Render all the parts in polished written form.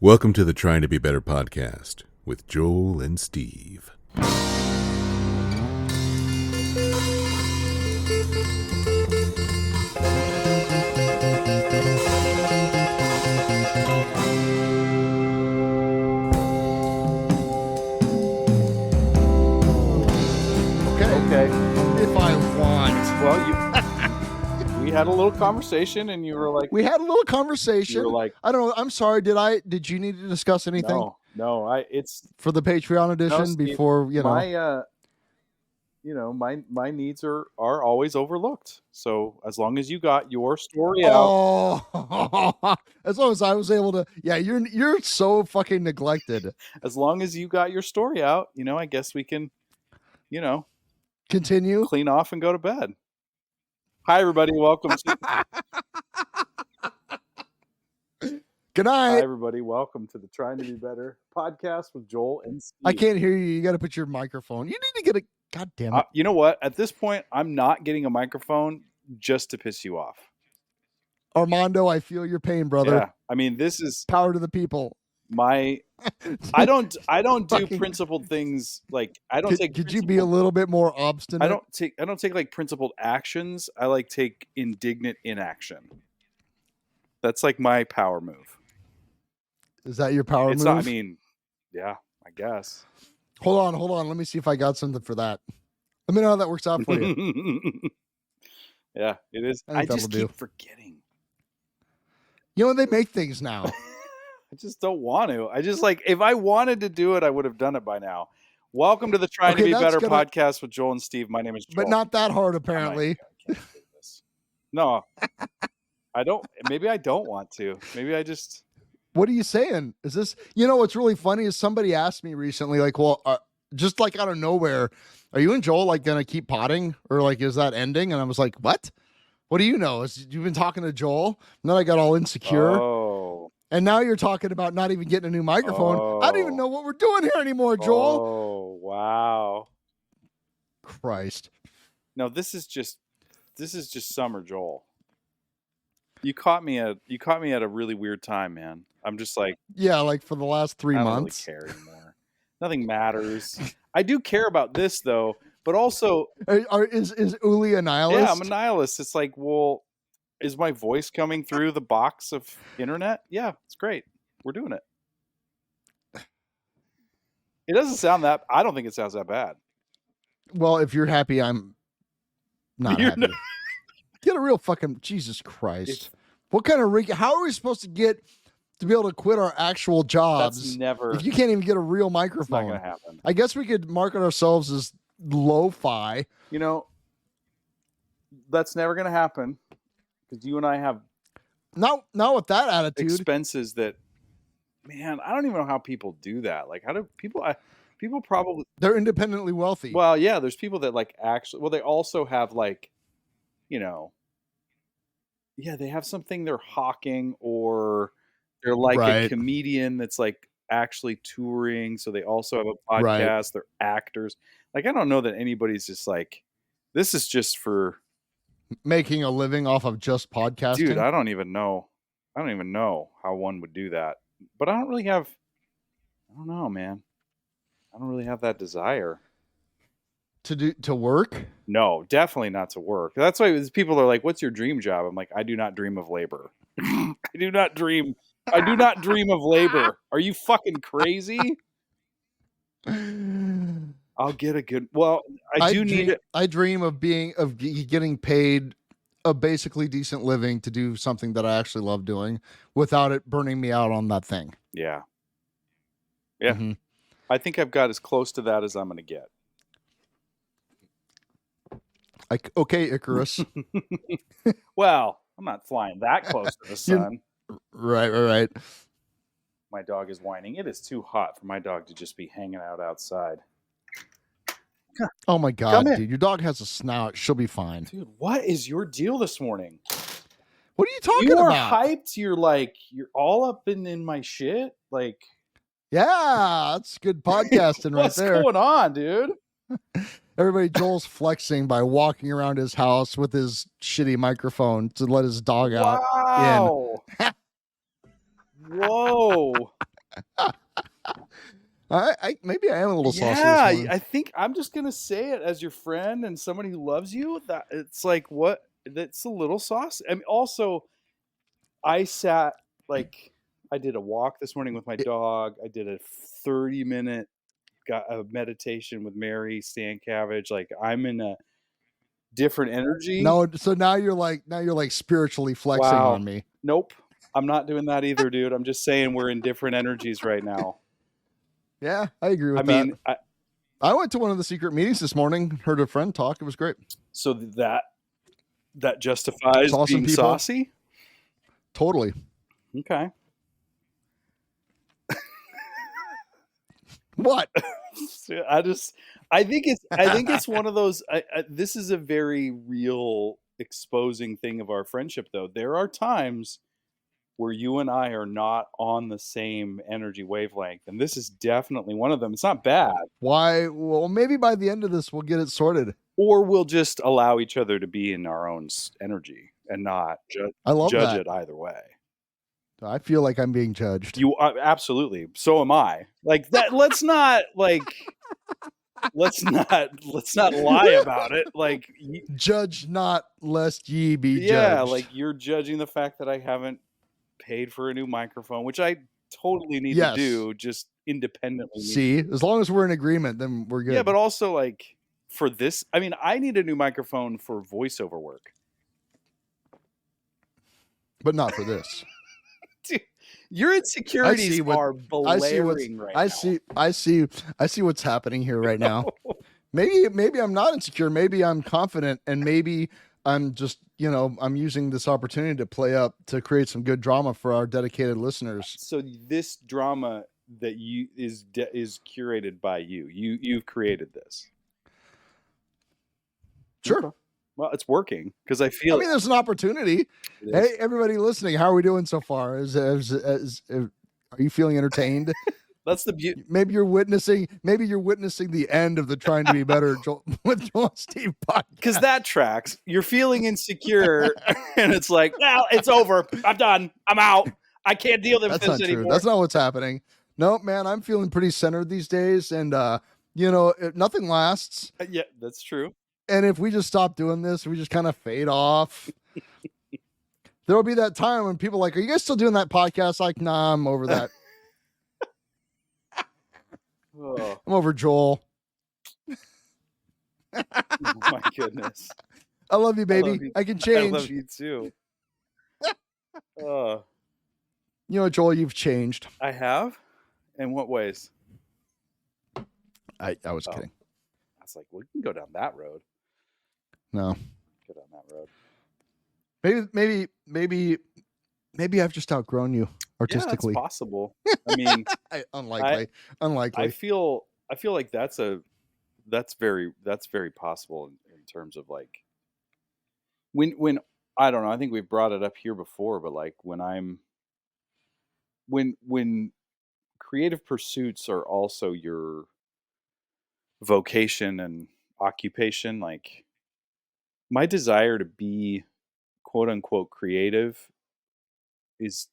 Welcome to the Trying to Be Better podcast with Joel and Steve. Okay. If I want. Well, we had a little conversation, and you were like, We had a little conversation. You were like, I don't know. I'm sorry. Did you need to discuss anything? No. It's for the Patreon edition Steve, before my needs are always overlooked. So as long as you got your story out, as long as I was able to, you're so fucking neglected. As long as you got your story out, I guess we can, continue, clean off and go to bed. Hi, everybody. Welcome to. Good night. Hi, everybody. Welcome to the Trying to Be Better podcast with Joel and Steve. I can't hear you. You got to put your microphone. You need to get a. God damn it. You know what? At this point, I'm not getting a microphone just to piss you off. Armando, I feel your pain, brother. Yeah. I mean, this is power to the people. I don't do principled things. Like I don't take. Could you be a little bit more obstinate? I don't take like principled actions. I like take indignant inaction. That's like my power move. Is that your power move? Not, I mean, yeah, I guess. Hold on. Let me see if I got something for that. Let me know how that works out for you. Yeah, it is. I just keep forgetting. You know, they make things now. I just don't want to. I just if I wanted to do it, I would have done it by now. Welcome to the Trying to Be Better podcast with Joel and Steve. My name is Joel. But not that hard, apparently. I can't do this. No, I don't. Maybe I don't want to. Maybe I just. What are you saying? Is this, what's really funny is somebody asked me recently, just like out of nowhere, are you and Joel going to keep potting or is that ending? And I was like, what? What do you know? You've been talking to Joel and then I got all insecure. Oh. And now you're talking about not even getting a new microphone. Oh. I don't even know what we're doing here anymore, Joel. Oh, wow. Christ. No, this is just summer, Joel. You caught me at a really weird time, man. I'm just for the last 3 months. I don't really care anymore. Nothing matters. I do care about this though, but also is Uli a nihilist? Yeah, I'm a nihilist. It's like, well, is my voice coming through the box of internet? Yeah, it's great. We're doing it. It doesn't sound that. I don't think it sounds that bad. Well, if you're happy, I'm not happy. Get a real fucking Jesus Christ. What kind of how are we supposed to get to be able to quit our actual jobs? That's never. If you can't even get a real microphone, it's not going to happen. I guess we could market ourselves as lo-fi. That's never going to happen because you and I have not with that attitude. Expenses that, man, I don't even know how people do that. Like, how do people? People probably they're independently wealthy. Well, yeah, there's people that actually. Well, they also have they have something they're hawking, or they're a comedian that's actually touring. So they also have a podcast. Right. They're actors. I don't know that anybody's just this is just for making a living off of just podcasting. Dude, I don't even know how one would do that. But I don't know, man. I don't really have that desire. To work? No, definitely not to work. That's why people are like, "What's your dream job?" I'm like, "I do not dream of labor. I do not dream of labor. Are you fucking crazy?" I'll get a good. Well, I dream of getting paid a basically decent living to do something that I actually love doing without it burning me out on that thing. Yeah. Yeah. Mm-hmm. I think I've got as close to that as I'm going to get. Okay, Icarus. Well, I'm not flying that close to the sun. Right. My dog is whining. It is too hot for my dog to just be hanging out outside. Oh my God, dude. Your dog has a snout. She'll be fine. Dude, what is your deal this morning? What are you talking about? You are hyped. You're all up in my shit. Yeah, that's good podcasting right there. What's going on, dude? Everybody, Joel's flexing by walking around his house with his shitty microphone to let his dog out. Wow. Whoa. I maybe I am a little saucy this Yeah, morning. I think I'm just gonna say it as your friend and somebody who loves you. That it's like what that's a little saucy. I mean, also I sat like I did a walk this morning with my dog. I did a 30-minute got a meditation with Mary Stankiewicz. Like I'm in a different energy. No, so now you're like spiritually flexing Wow. on me. Nope. I'm not doing that either, dude. I'm just saying we're in different energies right now. Yeah, I agree with I mean, that. I went to one of the secret meetings this morning, heard a friend talk. It was great. So that justifies Saw some being people. saucy? Totally. Okay. What? I think it's one of those this is a very real exposing thing of our friendship though. There are times where you and I are not on the same energy wavelength, and this is definitely one of them. It's not bad. Why? Well, maybe by the end of this we'll get it sorted. Or we'll just allow each other to be in our own energy and not I love judge that. it either way. I feel like I'm being judged. You are absolutely. So am I. Like that. Let's not lie about it. Like judge not lest ye be judged. Yeah, like you're judging the fact that I haven't paid for a new microphone, which I totally need to do just independently. See, as long as we're in agreement, then we're good. Yeah, but also like for this, I mean, I need a new microphone for voiceover work. But not for this. Dude, your insecurities are blaring right now. I see what's happening here right now. Maybe I'm not insecure. Maybe I'm confident, and maybe I'm just, I'm using this opportunity to play up to create some good drama for our dedicated listeners. So this drama that is curated by you. You've created this. Sure. Okay. Well, it's working because I mean, there's an opportunity. Hey, everybody listening, how are we doing so far? Are you feeling entertained? That's the beauty. Maybe you're witnessing the end of the Trying to Be Better with Joel and Steve podcast. Because that tracks. You're feeling insecure, and it's like, well, it's over. I'm done. I'm out. I can't deal with this anymore. True. That's not what's happening. No, man, I'm feeling pretty centered these days, and nothing lasts. Yeah, that's true. And if we just stop doing this, we just kind of fade off. There will be that time when people are like, are you guys still doing that podcast? Like, nah, I'm over that. Oh. I'm over Joel. Oh my goodness. I love you, baby. I can change. I love you too. Joel, you've changed. I have? In what ways? I was kidding. I was like, well, we can go down that road. No. Go down that road. Maybe I've just outgrown you artistically. Yeah, that's possible. I mean, unlikely. I feel like that's very possible in terms of like when I don't know. I think we've brought it up here before, but like when creative pursuits are also your vocation and occupation, like my desire to be quote unquote creative is,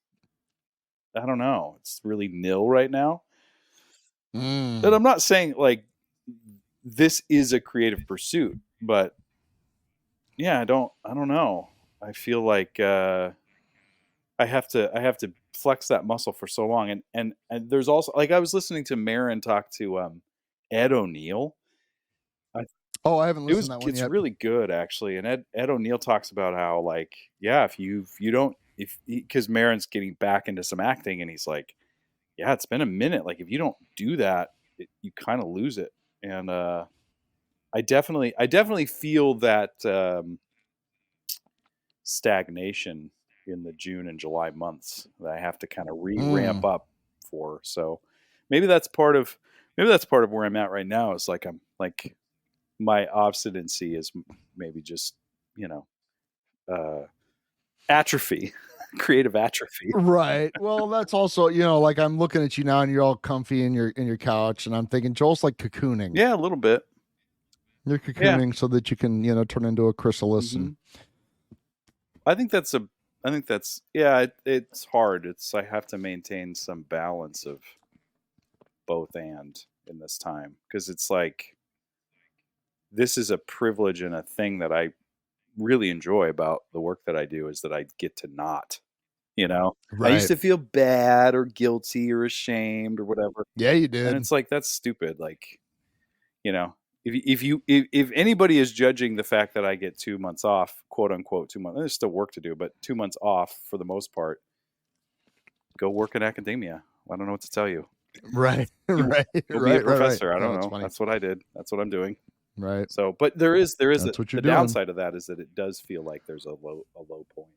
I don't know, it's really nil right now. And I'm not saying like this is a creative pursuit, but yeah, I don't know. I feel like I have to flex that muscle for so long, and there's also like I was listening to Marin talk to Ed O'Neill. I haven't listened to that one it's yet. really good actually, and Ed O'Neill talks about how like because Marin's getting back into some acting, and he's like, yeah, it's been a minute. Like if you don't do that, you kind of lose it, and I definitely feel that stagnation in the June and July months that I have to kind of ramp up for. So maybe that's part of where I'm at right now. Is like I'm like my obstinacy is maybe just atrophy, creative atrophy. Right. Well, that's also like I'm looking at you now, and you're all comfy in your couch, and I'm thinking Joel's like cocooning. Yeah, a little bit. You're cocooning so that you can turn into a chrysalis. Mm-hmm. And I think that's it's hard. I have to maintain some balance of both and in this time, because it's like this is a privilege and a thing that I really enjoy about the work that I do, is that I get to not, I used Right. to feel bad or guilty or ashamed or whatever. Yeah, you And did. it's like, that's stupid. Like, if anybody is judging the fact that I get 2 months off, quote unquote, 2 months, there's still work to do, but 2 months off for the most part, go work in academia. I don't know what to tell you. Right. Right. Go Right. be a professor. Right. I don't That's know. funny. That's what I did. That's what I'm doing. Right. So, but there is That's what you're the doing. downside of that is that it does feel like there's a low point.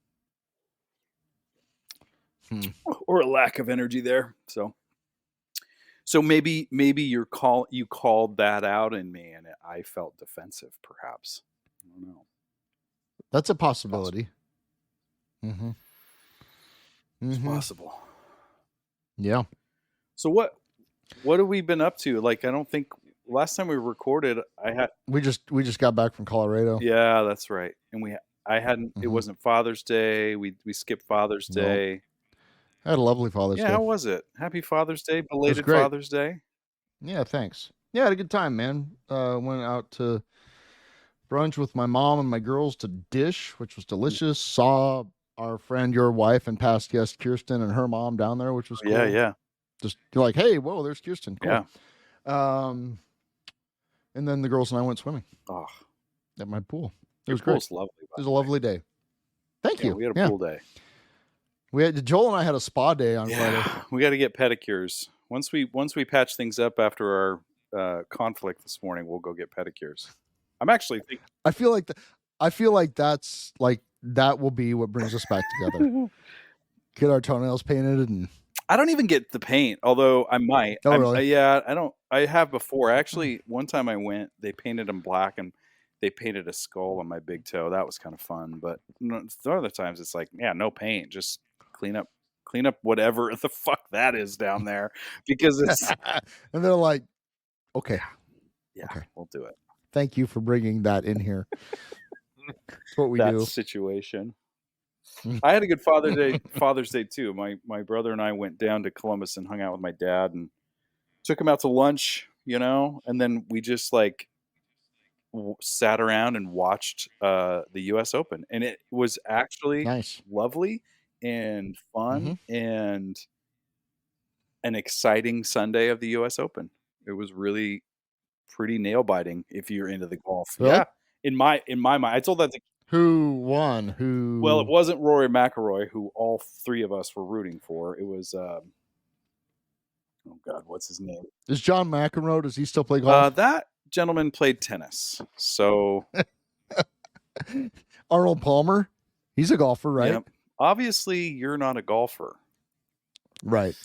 Or a lack of energy there. So maybe you called that out in me, and I felt defensive, perhaps. I don't know. That's a possibility. Mm-hmm. It's possible. Yeah. So what have we been up to? Like, I don't think last time we recorded, we just got back from Colorado. Yeah, that's right. And I hadn't. It wasn't Father's Day. We skipped Father's Day. I had a lovely Father's Day. Yeah, how was it? Happy Father's Day, belated Father's Day. Yeah, thanks. Yeah, I had a good time, man. Went out to brunch with my mom and my girls to Dish, which was delicious. Saw our friend, your wife, and past guest Kirsten and her mom down there, which was cool. Yeah. Just like, hey, whoa, there's Kirsten. Cool. Yeah. And then the girls and I went swimming. Oh, at my pool. It Your was great. pool's lovely. It was a lovely day. Thank you. We had a pool day. Joel and I had a spa day on Friday. We got to get pedicures. Once we patch things up after our conflict this morning, we'll go get pedicures. I'm actually thinking. I feel like that's like that will be what brings us back together. Get our toenails painted, and I don't even get the paint, although I might. Oh, really? Yeah, I don't. I have before. Actually, one time I went, they painted them black, and they painted a skull on my big toe. That was kind of fun. But other times it's like, yeah, no paint, just clean up whatever the fuck that is down there, because it's. And they're like, okay, yeah, okay, we'll do it. Thank you for bringing that in here. That's what we do. That situation. I had a good Father's Day too. My brother and I went down to Columbus and hung out with my dad and took him out to lunch, and then we just like sat around and watched the U.S. Open, and it was actually nice, lovely and fun and an exciting Sunday of the U.S. Open. It was really pretty nail biting if you're into the golf. Really? Yeah, in my mind, I told that to. Who won? Who? Well, it wasn't Rory McIlroy, who all three of us were rooting for. It was, oh God, what's his name? Is John McEnroe? Does he still play golf? That gentleman played tennis. So Arnold Palmer, he's a golfer, right? Yep. Obviously, you're not a golfer, right?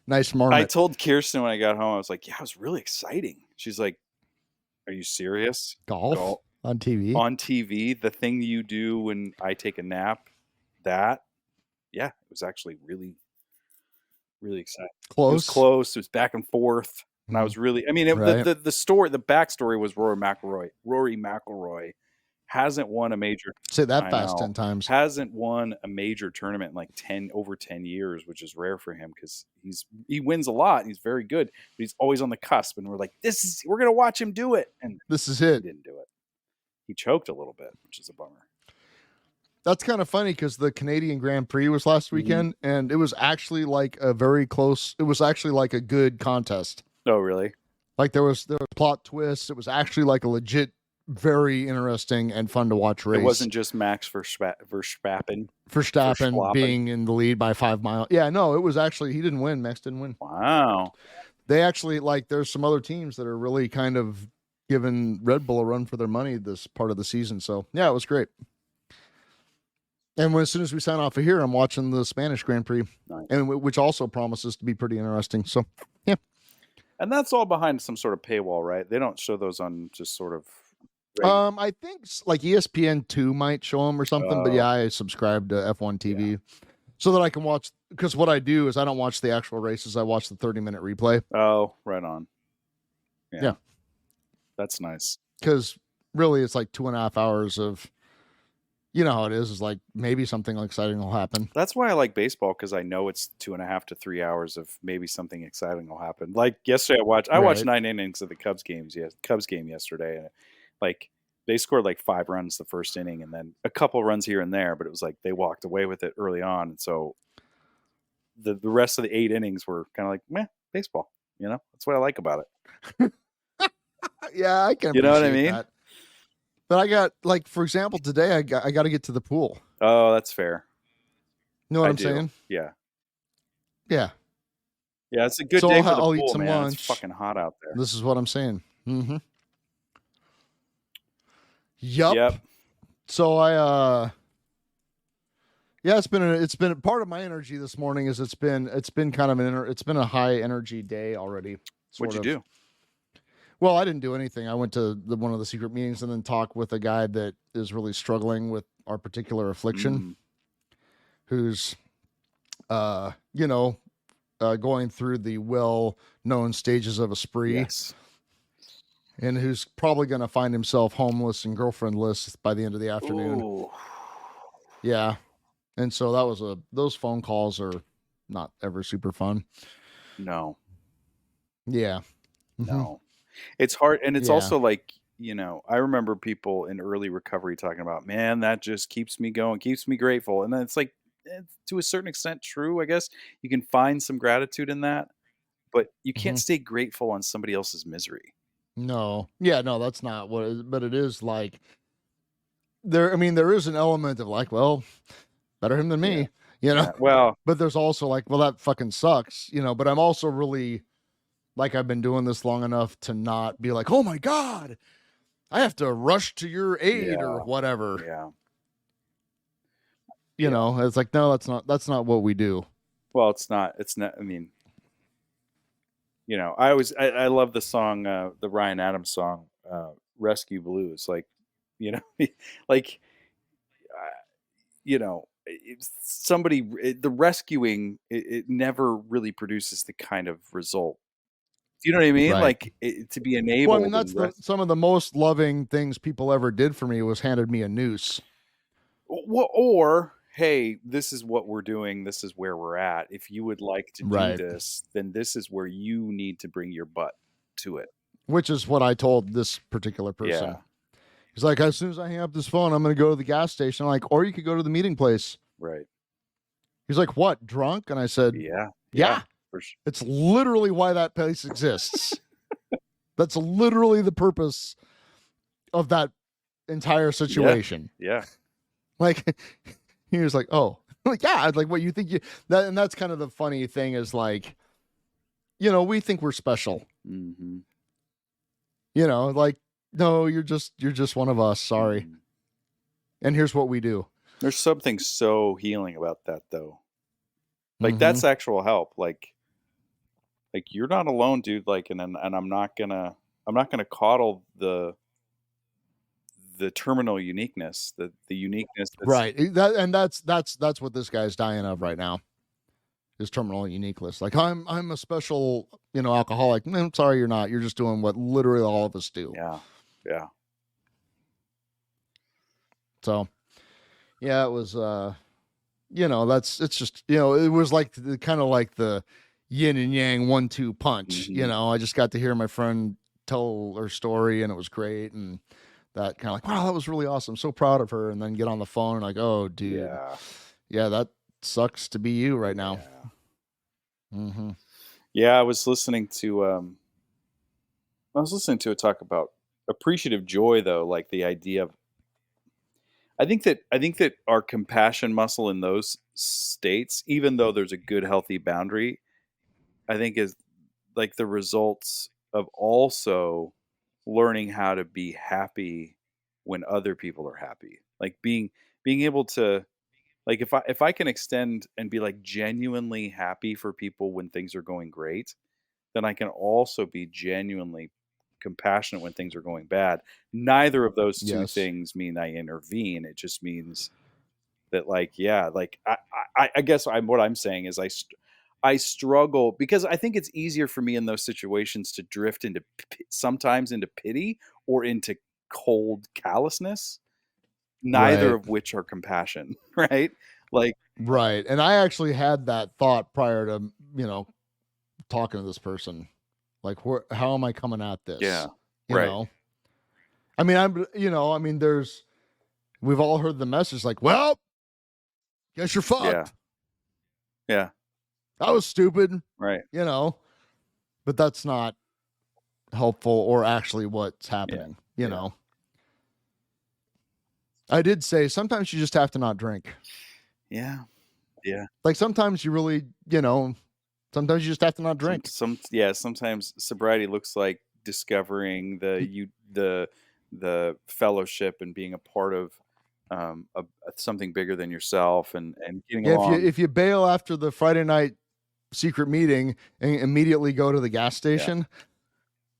Nice marmot. I told Kirsten when I got home, I was like, "Yeah, it was really exciting." She's like, "Are you serious? Golf? On TV? On TV, the thing you do when I take a nap, yeah, it was actually really, really exciting. Close. It was close. It was back and forth. And I was really, I mean, the story, the backstory was Rory McIlroy hasn't won a major. Say that fast 10 times. Hasn't won a major tournament in like over 10 years, which is rare for him because he wins a lot. He's very good, but he's always on the cusp. And we're like, we're going to watch him do it. And this is it. He didn't do it. He choked a little bit, which is a bummer. That's kind of funny because the Canadian Grand Prix was last weekend, and it was actually like a very close. It was actually like a good contest. Oh, really? Like there was plot twists. It was actually like a legit, very interesting and fun to watch race. It wasn't just Max Verstappen being in the lead by 5 miles. Yeah, no, it was actually he didn't win. Max didn't win. Wow. They actually there's some other teams that are really kind of giving Red Bull a run for their money this part of the season. So yeah, it was great. And as soon as we sign off of here, I'm watching the Spanish Grand Prix, and which also promises to be pretty interesting. So yeah. And that's all behind some sort of paywall, right? They don't show those on just sort of. I think like ESPN2 might show them or something, but yeah, I subscribe to F1 TV so that I can watch. Because what I do is I don't watch the actual races; I watch the 30-minute replay. Oh, right on. Yeah. That's nice. Because really, it's like 2.5 hours of, you know how it is like maybe something exciting will happen. That's why I like baseball, because I know it's 2.5 to 3 hours of maybe something exciting will happen. Like yesterday, I watched Right. 9 innings of the Cubs game yesterday, and like they scored like 5 runs the first inning, and then a couple runs here and there, but it was like they walked away with it early on, and so the rest of the 8 innings were kind of like meh, baseball. You know, that's what I like about it. Yeah, I can You know what I appreciate mean? that. But I got, like, for example, today I got to get to the pool. Oh, that's fair. You know what I I'm do. saying? Yeah. Yeah. Yeah, it's a good So day for the I'll eat pool, some man. lunch. It's fucking hot out there. This is what I'm saying. Mm-hmm. Yup. Yep. So yeah, it's been part of my energy this morning. Is it's been kind of it's been a high energy day already. What'd you do? Well, I didn't do anything. I went to one of the secret meetings and then talked with a guy that is really struggling with our particular affliction, who's, going through the well-known stages of a spree. Yes. And who's probably going to find himself homeless and girlfriendless by the end of the afternoon. Ooh. Yeah. And so that was those phone calls are not ever super fun. No. Yeah. No. It's hard. And it's Yeah. also like, I remember people in early recovery talking about, man, that just keeps me going, keeps me grateful. And then it's like, to a certain extent true, I guess. You can find some gratitude in that, but you can't stay grateful on somebody else's misery. No. Yeah, no, that's not what it is, but it is like there is an element of like, well, better him than me, Yeah. Well, but there's also like, well, that fucking sucks, but I'm also really like, I've been doing this long enough to not be like, oh my God, I have to rush to your aid or whatever. Yeah. It's like, no, that's not what we do. Well, it's not, I mean, I love the song, the Ryan Adams song, Rescue Blues. Like, like, the rescuing, it never really produces the kind of result. Do you know what I mean? Right. Like to be enabled. Well, I mean, that's some of the most loving things people ever did for me was handed me a noose. Or, hey, this is what we're doing. This is where we're at. If you would like to do this, then this is where you need to bring your butt to it. Which is what I told this particular person. Yeah. He's like, as soon as I hang up this phone, I'm going to go to the gas station. I'm like, or you could go to the meeting place. Right. He's like, what, drunk? And I said, yeah. For sure. It's literally why that place exists. That's literally the purpose of that entire situation. Yeah. Like, he was like, oh, like, yeah, like what you think and that's kind of the funny thing is like, we think we're special. Mm-hmm. Like, no, you're just one of us. Sorry. Mm-hmm. And here's what we do. There's something so healing about that, though. Like that's actual help. Like you're not alone, dude. Like, and I'm not gonna coddle the terminal uniqueness, the uniqueness. Right. That's what this guy's dying of right now. Is terminal uniqueness. Like I'm a special, alcoholic. I'm sorry, you're not. You're just doing what literally all of us do. Yeah. Yeah. So, yeah, it was. It's just it was like kind of like the yin and yang 1-2 punch. Mm-hmm. I just got to hear my friend tell her story, and it was great, and that kind of like, wow, that was really awesome. So proud of her, and then get on the phone and like, oh, dude, yeah, that sucks to be you right now. Yeah. Yeah, I was listening to a talk about appreciative joy, though, like the idea of. I think that our compassion muscle in those states, even though there's a good, healthy boundary, I think is like the results of also learning how to be happy when other people are happy. Like being able to, like if I can extend and be like genuinely happy for people when things are going great, then I can also be genuinely compassionate when things are going bad. Neither of those two things mean I intervene. It just means that, like, yeah, like I guess what I'm saying is I struggle because I think it's easier for me in those situations to drift sometimes into pity or into cold callousness. neither Right. of which are compassion, right? Like, Right. And I actually had that thought prior to, talking to this person. Like, how am I coming at this? yeah, You right. know? I mean, we've all heard the message like, well, guess you're fucked. Yeah. Yeah. That was stupid, Right. but that's not helpful or actually what's happening, you know? I did say sometimes you just have to not drink. Yeah. Yeah. Like sometimes you really, sometimes you just have to not drink. Sometimes sobriety looks like discovering the fellowship and being a part of something bigger than yourself and getting along. If you bail after the Friday night secret meeting and immediately go to the gas station,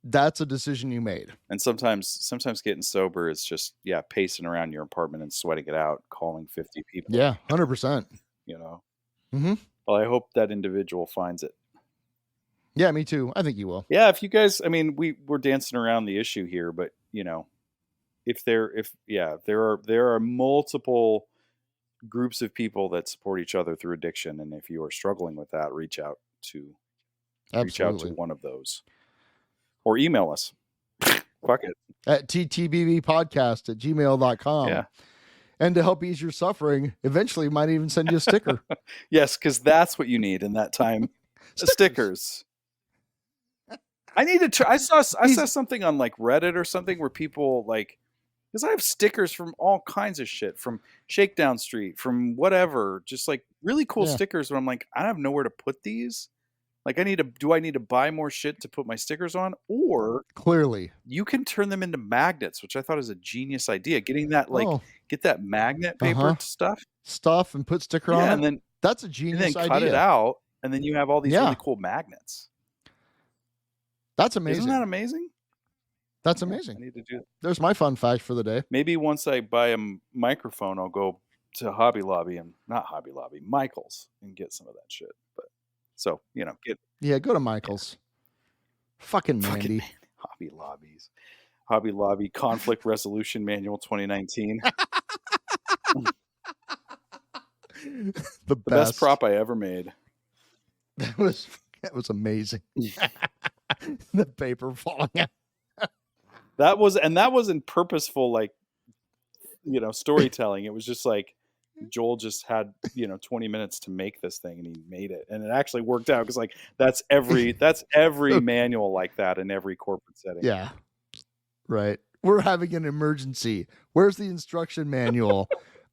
that's a decision you made. And sometimes getting sober is just pacing around your apartment and sweating it out, calling 50 people. Yeah, 100%. Mm-hmm. Well, I hope that individual finds it. Yeah, me too. I think you will. Yeah, if you guys, I mean, we're dancing around the issue here, but if there are multiple groups of people that support each other through addiction, and if you are struggling with that, reach out to one of those, or email us. Fuck it. At ttbbpodcast@gmail.com. Yeah. And to help ease your suffering, eventually might even send you a sticker. Yes, because that's what you need in that time. Stickers. I need to try. I saw something on like Reddit or something where people like, because I have stickers from all kinds of shit, from Shakedown Street, from whatever, just like really cool stickers. Where I'm like, I have nowhere to put these. Like, do I need to buy more shit to put my stickers on? Or clearly you can turn them into magnets, which I thought is a genius idea. Getting that get that magnet paper stuff and put sticker on it. And then that's a genius idea. Cut it out, and then you have all these really cool magnets. That's amazing. Isn't that amazing? That's amazing. I need to do it. There's my fun fact for the day. Maybe once I buy a microphone, I'll go to not Hobby Lobby, Michael's, and get some of that shit. But so go to Michael's. Fucking Mandy. Hobby Lobby Conflict Resolution Manual 2019. The best prop I ever made. That was amazing. The paper falling out. That wasn't purposeful, like, storytelling. It was just like Joel just had 20 minutes to make this thing, and he made it, and it actually worked out, because like that's every manual like that in every corporate setting. Yeah, right. We're having an emergency. Where's the instruction manual?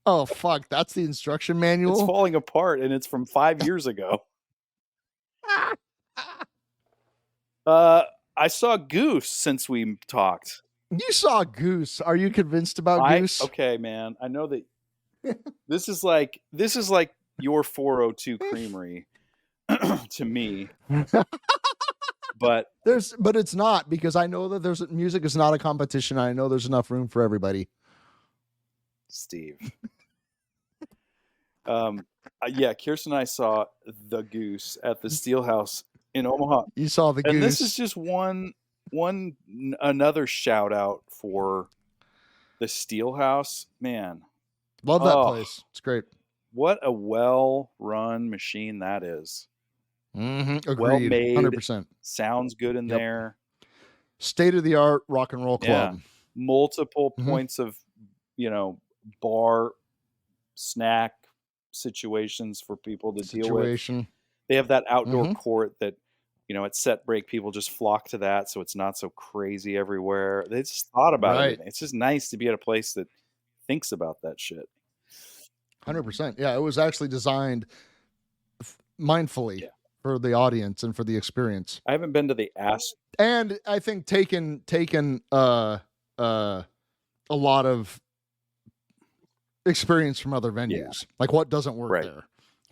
Oh fuck, that's the instruction manual. It's falling apart, and it's from 5 years ago. I saw Goose since we talked. You saw Goose. Are you convinced about Goose? Okay, man. I know that this is like your 402 Creamery to me. But it's not, because I know that music is not a competition. I know there's enough room for everybody. Steve. Kirsten and I saw the Goose at the Steelhouse in Omaha. You saw the Goose. And this is just another shout out for the Steelhouse. Man. Love that place. It's great. What a well-run machine that is. Mm-hmm. Agreed. Well made. 100%. Sounds good in there. State-of-the-art rock and roll club. Yeah. Multiple points of, bar, snack situations for people to deal with. They have that outdoor court that, at set break, people just flock to that, so it's not so crazy everywhere. They just thought about it. It's just nice to be at a place that thinks about that shit. 100%. Yeah, it was actually designed mindfully for the audience and for the experience. I haven't been to the and I think taken a lot of experience from other venues. Like, what doesn't work there?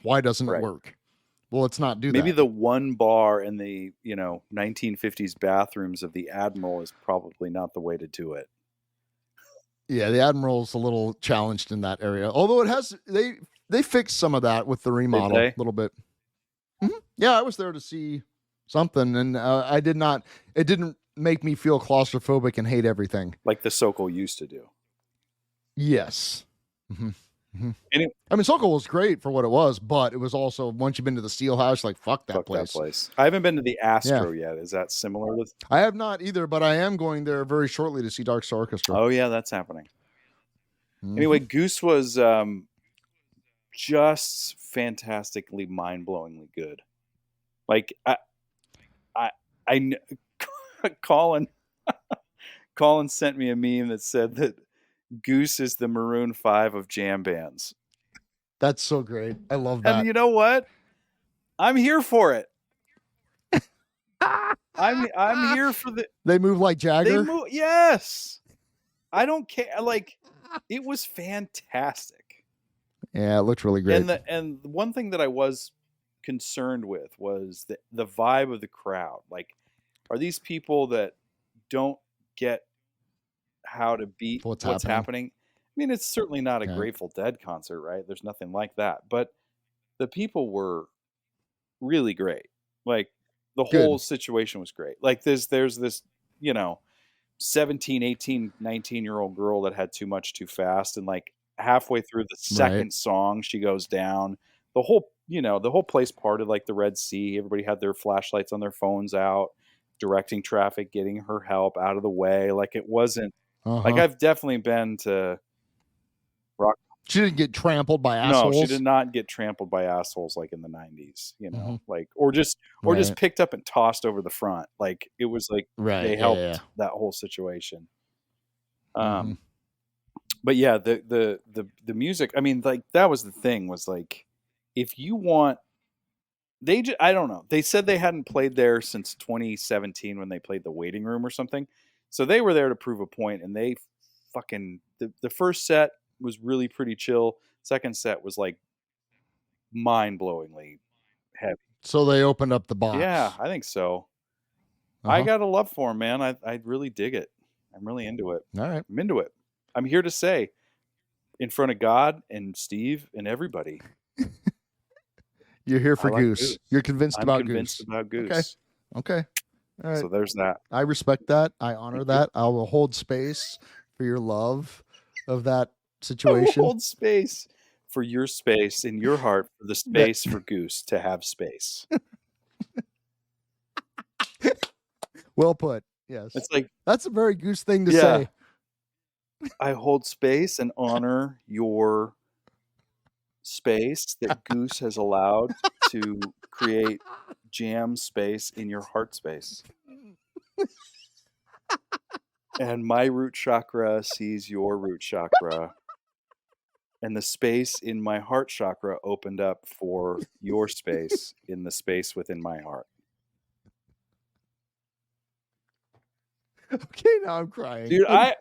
Why doesn't it work? Well, let's not do that. Maybe the one bar in the 1950s bathrooms of the Admiral is probably not the way to do it. Yeah, the Admiral's a little challenged in that area. Although it has, they fixed some of that with the remodel a little bit. Mm-hmm. Yeah, I was there to see something, and it didn't make me feel claustrophobic and hate everything like the Sokol used to do. Yes. Mm-hmm. Mm-hmm. And I mean, Sokol was great for what it was, but it was also, once you've been to the Steel House, like, fuck that place. I haven't been to the Astro yet. Is that similar to? I have not either, but I am going there very shortly to see Dark Star Orchestra. Oh yeah, that's happening. Mm-hmm. Anyway, Goose was just fantastically, mind-blowingly good. Like Colin sent me a meme that said that Goose is the Maroon 5 of jam bands. That's so great. I love that. And you know what? I'm here for it. I'm here for the. They move like Jagger. Yes. I don't care. Like, it was fantastic. Yeah, it looked really great. And the one thing that I was concerned with was the vibe of the crowd. Like, are these people that don't get how to beat what's happening? I mean, it's certainly not a Grateful Dead concert, right? There's nothing like that. But the people were really great. Like, the whole situation was great. Like, there's this, 17, 18, 19-year-old girl that had too much too fast. And, like, halfway through the second song, she goes down. The whole place parted like the Red Sea. Everybody had their flashlights on their phones out, directing traffic, getting her help out of the way. Like, it wasn't like, I've definitely been to rock. She didn't get trampled by assholes. No, she did not get trampled by assholes like in the 90s, like, or just picked up and tossed over the front. Like, it was like they helped that whole situation. But yeah, the music, I mean, like, that was the thing, was like, if you want, I don't know. They said they hadn't played there since 2017 when they played the Waiting Room or something. So they were there to prove a point, and they fucking, the first set was really pretty chill. Second set was like mind-blowingly heavy. So they opened up the box. Yeah, I think so. I got a love for him, man. I really dig it. I'm really into it. All right. I'm into it. I'm here to say, in front of God and Steve and everybody, you're here for Goose. You're convinced about Goose. Okay. All right. So there's that. I respect that. I honor that. I will hold space for your love of that situation. Hold space for your space in your heart, for the space for Goose to have space. Well put. Yes. It's like, that's a very Goose thing to say. I hold space and honor your space that Goose has allowed to create jam space in your heart space. And my root chakra sees your root chakra. And the space in my heart chakra opened up for your space in the space within my heart. Okay, now I'm crying. Dude, I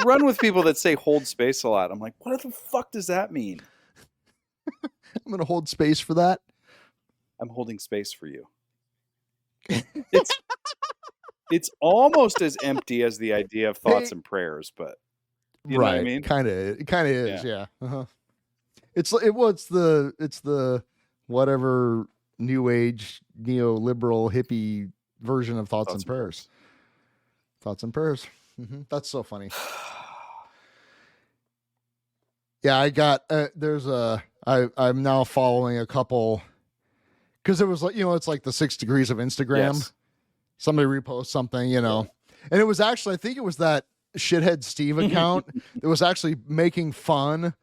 run with people that say hold space a lot. I'm like, what the fuck does that mean? I'm going to hold space for that. I'm holding space for you. It's almost as empty as the idea of thoughts and prayers, but you know what I mean? It kind of is, yeah. It's the whatever new age neoliberal hippie version of thoughts and prayers. Thoughts and prayers. That's so funny. Yeah, I got I'm now following a couple, because it was like, it's like the 6 degrees of Instagram. Yes. Somebody reposts something, and it was actually, I think it was that shithead Steve account that was actually poking fun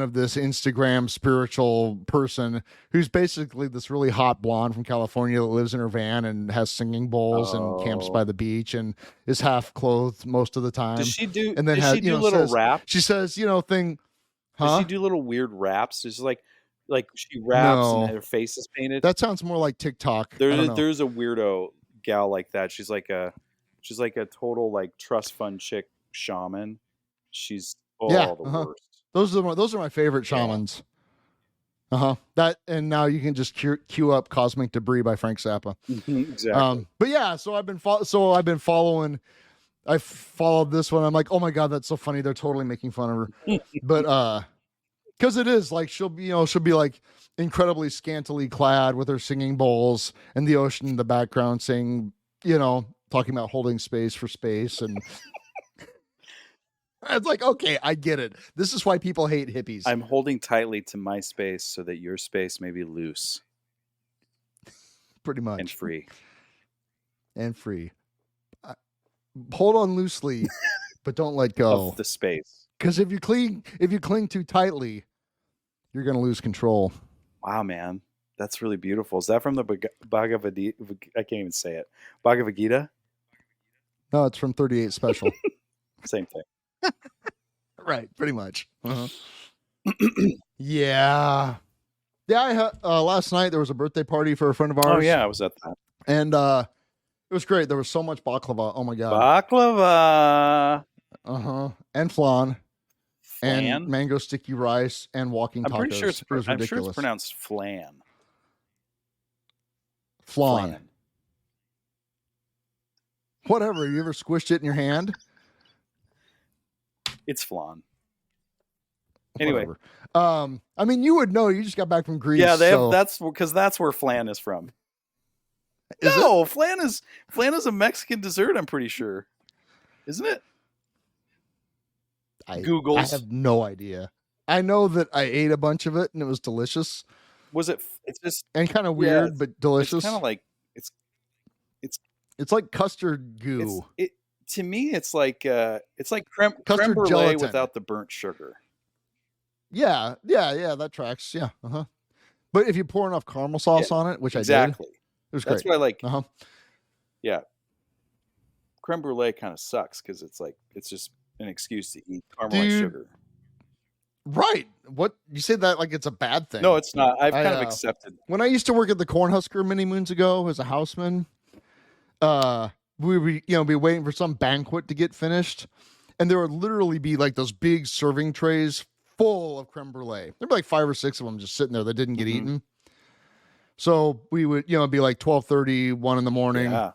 of this Instagram spiritual person who's basically this really hot blonde from California that lives in her van and has singing bowls and camps by the beach and is half clothed most of the time. Does she do? And then does she do little raps? She says, thing. Does she do little weird raps? Just like she raps and her face is painted. That sounds more like TikTok. There's a weirdo gal like that. She's like a total like trust fund chick shaman. She's the worst. Those are my favorite shamans. That, and now you can just cue up Cosmic Debris by Frank Zappa. Exactly. But yeah, so I've been following. I followed this one. I'm like, oh my god, that's so funny. They're totally making fun of her. But because it is like she'll be like incredibly scantily clad with her singing bowls and the ocean in the background, saying, talking about holding space for space and It's like, okay, I get it. This is why people hate hippies. I'm holding tightly to my space so that your space may be loose. Pretty much. And free. And free. Hold on loosely, but don't let go of the space. Because if you cling too tightly, you're going to lose control. Wow, man, that's really beautiful. Is that from the Bhagavad Gita? I can't even say it. Bhagavad Gita? No, it's from 38 Special. Same thing. Right, pretty much. Uh-huh. Yeah. Last night there was a birthday party for a friend of ours. Oh yeah, I was at that. And it was great. There was so much baklava. Oh my god. Baklava. Uh-huh. And flan. And mango sticky rice and walking tacos. I'm pretty sure it was ridiculous. I'm sure it's pronounced flan. Flan. Whatever. You ever squished it in your hand? It's flan. Anyway, whatever. I mean, you would know. You just got back from Greece. Yeah, that's because that's where flan is from. Flan is a Mexican dessert. I'm pretty sure, isn't it? I have no idea. I know that I ate a bunch of it and it was delicious. Was it? It's just and kind of weird, but delicious. It's kind of like it's like custard goo. To me, it's like creme brulee gelatin without the burnt sugar. Yeah, that tracks. Yeah, But if you pour enough caramel sauce on it, which I did, it was great. That's why I like. Yeah, creme brulee kind of sucks because it's just an excuse to eat caramelized sugar. Right. What you say that like it's a bad thing. No, it's not. I've kind of accepted. When I used to work at the Cornhusker many moons ago as a houseman, we would be waiting for some banquet to get finished, and there would literally be like those big serving trays full of creme brulee. There'd be like 5 or 6 of them just sitting there that didn't get eaten. So we would, be like 12:30, 1 in the morning, and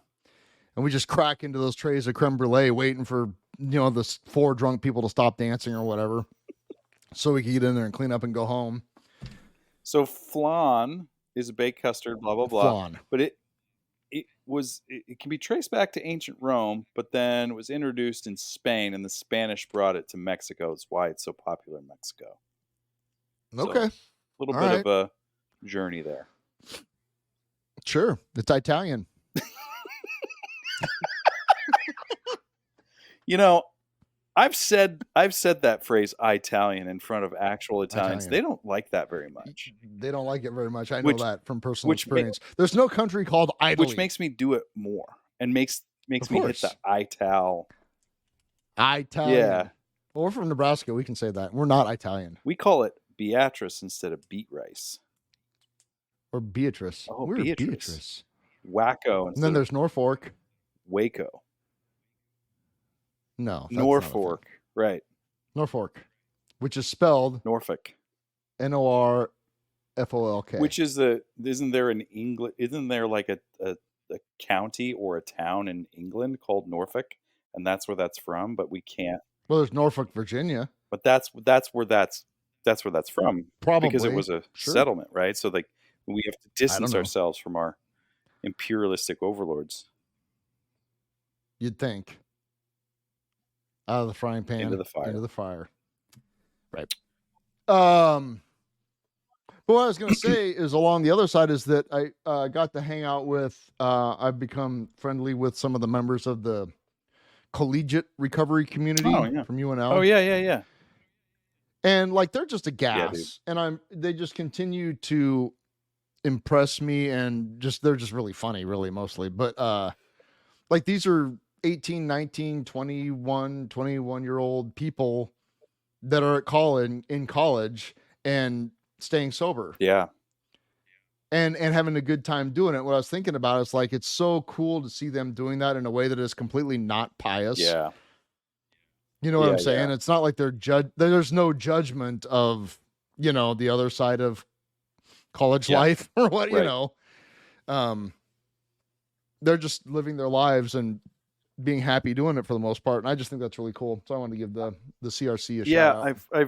we just crack into those trays of creme brulee, waiting for the 4 drunk people to stop dancing or whatever, so we could get in there and clean up and go home. So flan is a baked custard, blah blah blah. Flan. But it can be traced back to ancient Rome, but then it was introduced in Spain, and the Spanish brought it to Mexico. That's why it's so popular in Mexico. Okay. So, a little bit of a journey there. Sure. It's Italian. I've said that phrase Italian in front of actual Italians. They don't like that very much. They don't like it very much. I know that from personal experience. There's no country called Italy. Which makes me do it more and makes me hit the Ital. Italian. Yeah. Well, we're from Nebraska. We can say that. We're not Italian. We call it Beatrice instead of beet rice. Or Beatrice. Oh, we're Beatrice. Wacko. And then there's Norfolk. Waco. No. Norfolk. Right. Norfolk. Which is spelled Norfolk. Norfolk. Which is isn't there like a county or a town in England called Norfolk? And that's where that's from, but we can't. Well, there's Norfolk, Virginia. But that's where that's from. Probably. Because it was a settlement, right? So we have to distance ourselves from our imperialistic overlords. You'd think. Out of the frying pan into the fire. Right. But what I was going to say is along the other side is that I got to hang out with, I've become friendly with some of the members of the collegiate recovery community from UNL. Oh, yeah. And like, they're just a gas. And they just continue to impress me, and they're just really funny, really, mostly. But like, these are 18, 19, 21-year-old people that are in college and staying sober. Yeah. And having a good time doing it. What I was thinking about is like, it's so cool to see them doing that in a way that is completely not pious. Yeah. You know what I'm saying? Yeah. It's not like there's no judgment of, the other side of college life or what, they're just living their lives and being happy doing it for the most part. And I just think that's really cool. So I wanted to give the CRC a shout out.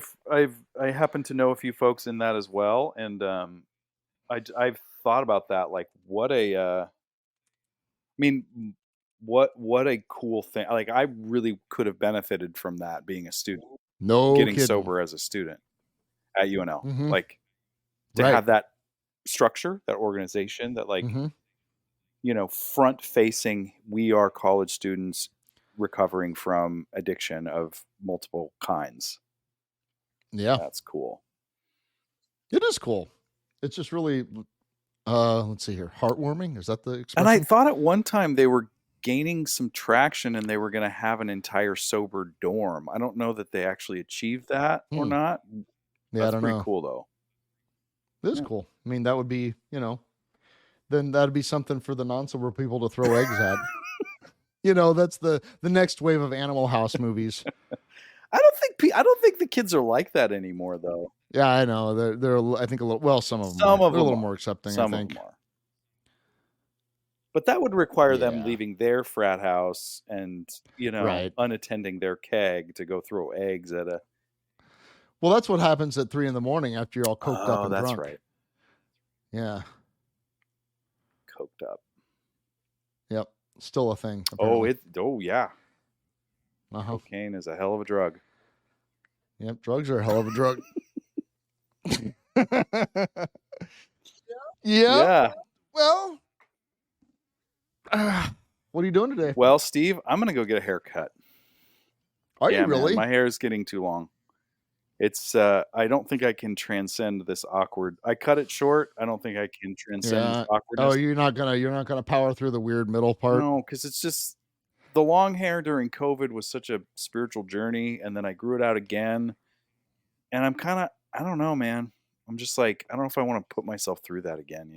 I happen to know a few folks in that as well. And, I've thought about that. Like what what a cool thing. Like, I really could have benefited from that being a student, No getting kidding. sober as a student at UNL. Mhm. Like, to Right. have that structure, that organization, that like, Mhm. front facing, we are college students recovering from addiction of multiple kinds. Yeah. That's cool. It is cool. It's just really let's see here. Heartwarming? Is that the expression? And I thought at one time they were gaining some traction and they were going to have an entire sober dorm. I don't know that they actually achieved that or not. Yeah, That's I don't pretty know. cool though. It is cool. I mean, that would be, then that'd be something for the non-sober people to throw eggs at. That's the next wave of Animal House movies. I don't think the kids are like that anymore though. Yeah, I know. They're I think a little. Well, some of them. Some of they're them a little are. more accepting. Some I of think. them are. But that would require them Yeah. leaving their frat house and Right. unattending their keg to go throw eggs at a. Well, that's what happens at 3 a.m. after you're all coked up Oh, and that's drunk. right. Yeah. Coked up. Yep. Still a thing. Oh, apparently. Yeah. Uh-huh. Cocaine is a hell of a drug. Yep. Drugs are a hell of a drug. Yeah. Well, what are you doing today? Well, Steve, I'm gonna go get a haircut. Are Yeah, you really? Man, my hair is getting too long. It's I don't think I can transcend this awkward. I cut it short. I don't think I can transcend this awkwardness. Oh, you're not gonna power through the weird middle part? No, because it's just the long hair during COVID was such a spiritual journey, and then I grew it out again, and I'm kind of I don't know, man. I'm just like I don't know if I want to put myself through that again.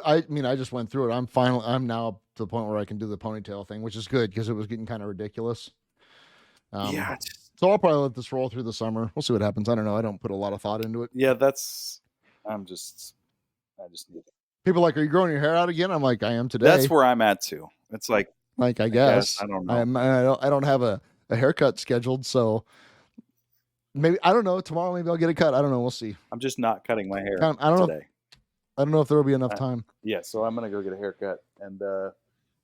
I mean, I just went through it. I'm now to the point where I can do the ponytail thing, which is good because it was getting kind of ridiculous. Yeah. So I'll probably let this roll through the summer. We'll see what happens. I don't know. I don't put a lot of thought into it. Yeah, I just need it. People are like, are you growing your hair out again? I'm like, I am today. That's where I'm at too. It's like I guess. I don't know. I don't have a haircut scheduled, so maybe I don't know. Tomorrow maybe I'll get a cut. I don't know. We'll see. I'm just not cutting my hair I don't today. know. I don't know if there will be enough time. Yeah, so I'm gonna go get a haircut and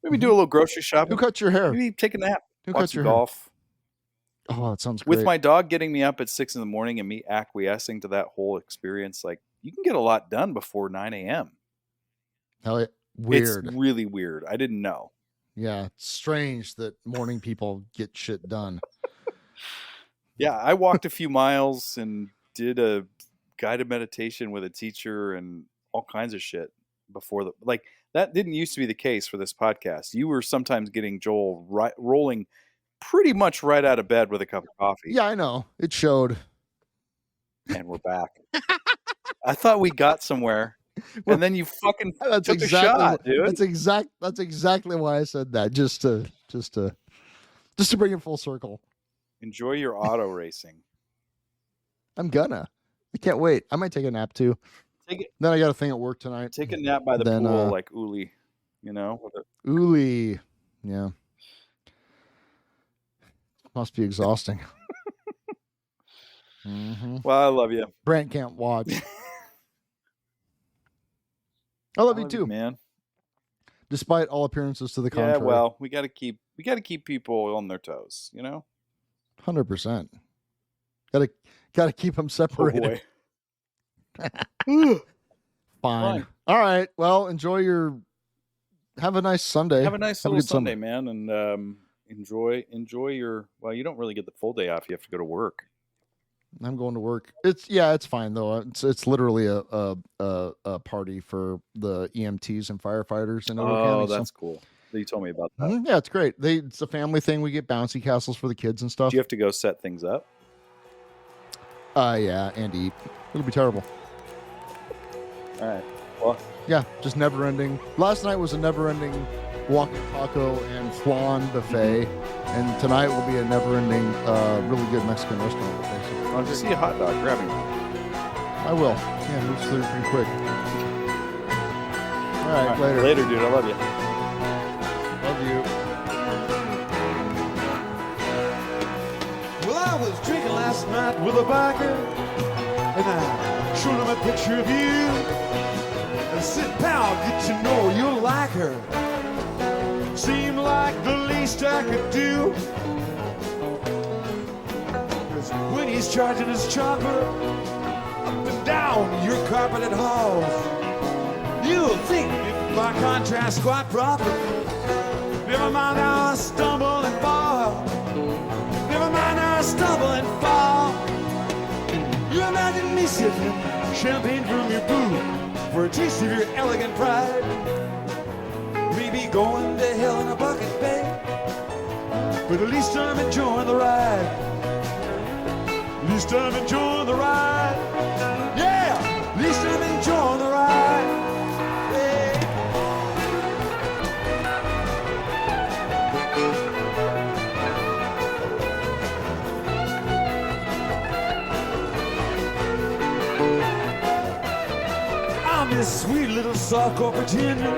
maybe do a little grocery shopping. Who cuts your hair? Maybe take a nap. Who Watch cuts some your golf. Hair? Oh, that sounds great. With my dog getting me up at 6 a.m. and me acquiescing to that whole experience, like you can get a lot done before 9 a.m. Hell yeah. Weird. It's really weird. I didn't know. Yeah, it's strange that morning people get shit done. Yeah, I walked a few miles and did a guided meditation with a teacher and all kinds of shit before that didn't used to be the case for this podcast. You were sometimes getting Joel rolling pretty much right out of bed with a cup of coffee. Yeah, I know. It showed. And we're back. I thought we got somewhere. And then you fucking That's took exactly a shot, dude. That's exactly why I said that. Just to bring it full circle. Enjoy your auto racing. I'm gonna. I can't wait. I might take a nap too. Then I got a thing at work tonight. Take a nap by the pool like Uli, Uli. Yeah. Must be exhausting. Mm-hmm. Well, I love you. Brant can't watch. I love you too, man. Despite all appearances to the contrary. Yeah, well, we got to keep people on their toes, 100%. Got to keep them separated. Oh, Fine. All right. Well, have a nice Sunday. Have a nice little Sunday, summer. man, and enjoy your. Well, you don't really get the full day off. You have to go to work. I'm going to work. It's fine though. It's literally a party for the EMTs and firefighters in Oakland County. Oh, that's cool. You told me about that. Mm-hmm. Yeah, it's great. It's a family thing. We get bouncy castles for the kids and stuff. Do you have to go set things up? Yeah, and eat. It'll be terrible. All right. Well, yeah, just never ending. Last night was a never ending walking taco and flan buffet, and tonight will be a never ending, really good Mexican restaurant buffet. So I'll just see a hot dog. Grab me. I will. Yeah, moves through pretty quick. All right, later. Later, dude. I love you. Love you. Well, I was drinking last night with a biker, and I showed him a picture of you. And I said, pal, get to know you'll like her. least I could do. 'Cause when he's charging his chopper up and down your carpeted halls, you'll think if by contrast quite proper. Never mind how I stumble and fall. Never mind how I stumble and fall. You imagine me sipping champagne from your booth for a taste of your elegant pride. Maybe going to hell in a bucket, babe, but at least I'm enjoying the ride. At least I'm enjoying the ride. Yeah, at least I'm enjoying the ride. Yeah. I'm this sweet little softcore pretender.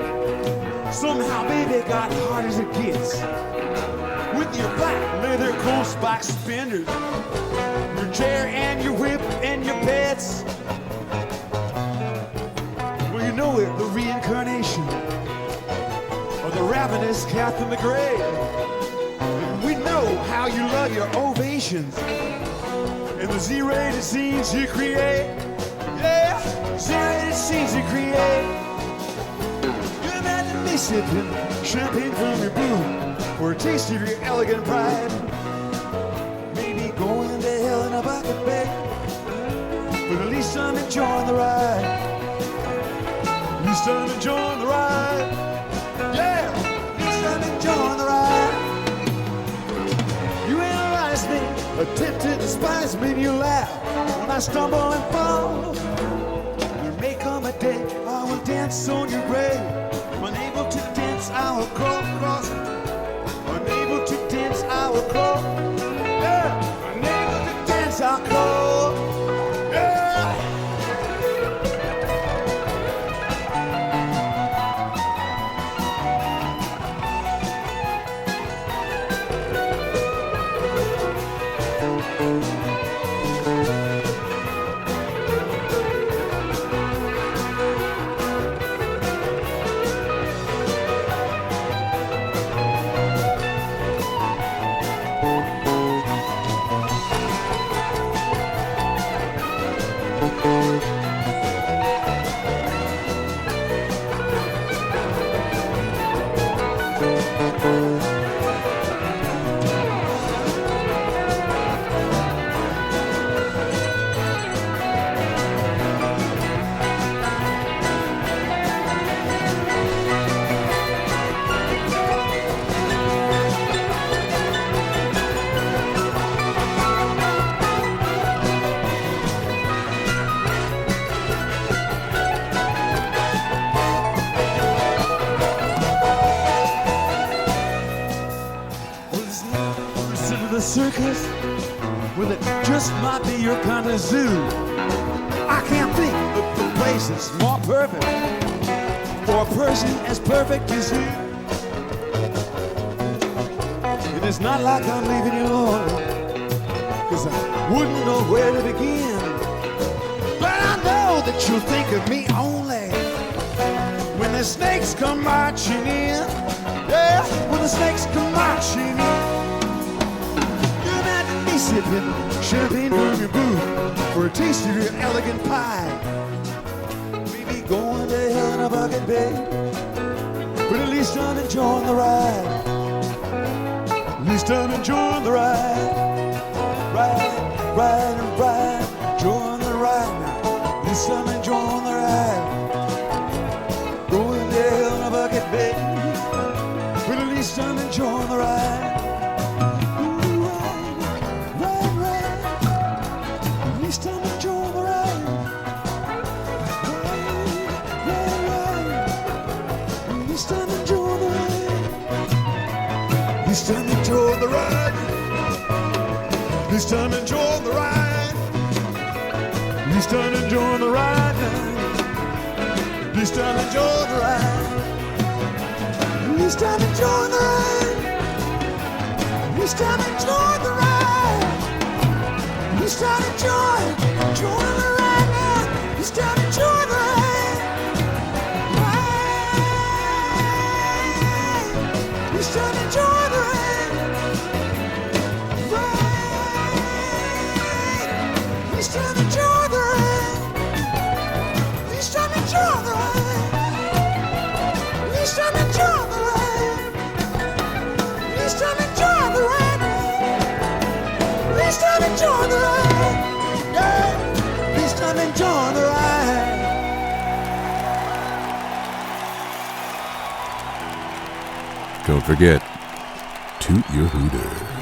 Somehow, baby, got hard as it gets. With your black leather coal spike suspenders, your chair and your whip and your pets. Well, you know it, the reincarnation of the ravenous Catherine McRae. And we know how you love your ovations and the Z-rated scenes you create. Yeah, Z-rated scenes you create. Sipping champagne from your booth for a taste of your elegant pride. Maybe going to hell in a bucket, babe, but at least I'm enjoying the ride. At least I'm enjoying the ride. Yeah, at least I'm enjoying the ride. You analyze me, attempt to despise me, and you laugh when I stumble and fall. There may come a day I will dance on your grave. Unable to dance, I will crawl across. Unable to dance, I will crawl. Yeah, unable to dance, I'll crawl. Yeah. Circus, well, it just might be your kind of zoo. I can't think of the place that's more perfect for a person as perfect as you. And it's not like I'm leaving you alone, 'cause I wouldn't know where to begin. But I know that you'll think of me only when the snakes come marching in. Yeah, when the snakes come marching in. Sipping champagne from your booth for a taste of your elegant pie. Maybe going to hell in a bucket, babe, but at least I'm enjoying the ride. At least I'm enjoying the ride. Ride, ride, and ride, enjoying the ride now. At least I'm enjoying the ride. Going to hell in a bucket, babe, but at least I'm enjoying the ride. This time enjoy the ride. This time enjoy the ride. This time enjoy the ride. This time enjoy the ride. This time enjoy the ride. This time enjoy the ride. This time enjoy the ride now. This time enjoy the ride. This time enjoy the ride. enjoying the ride. Don't forget, toot your hooter.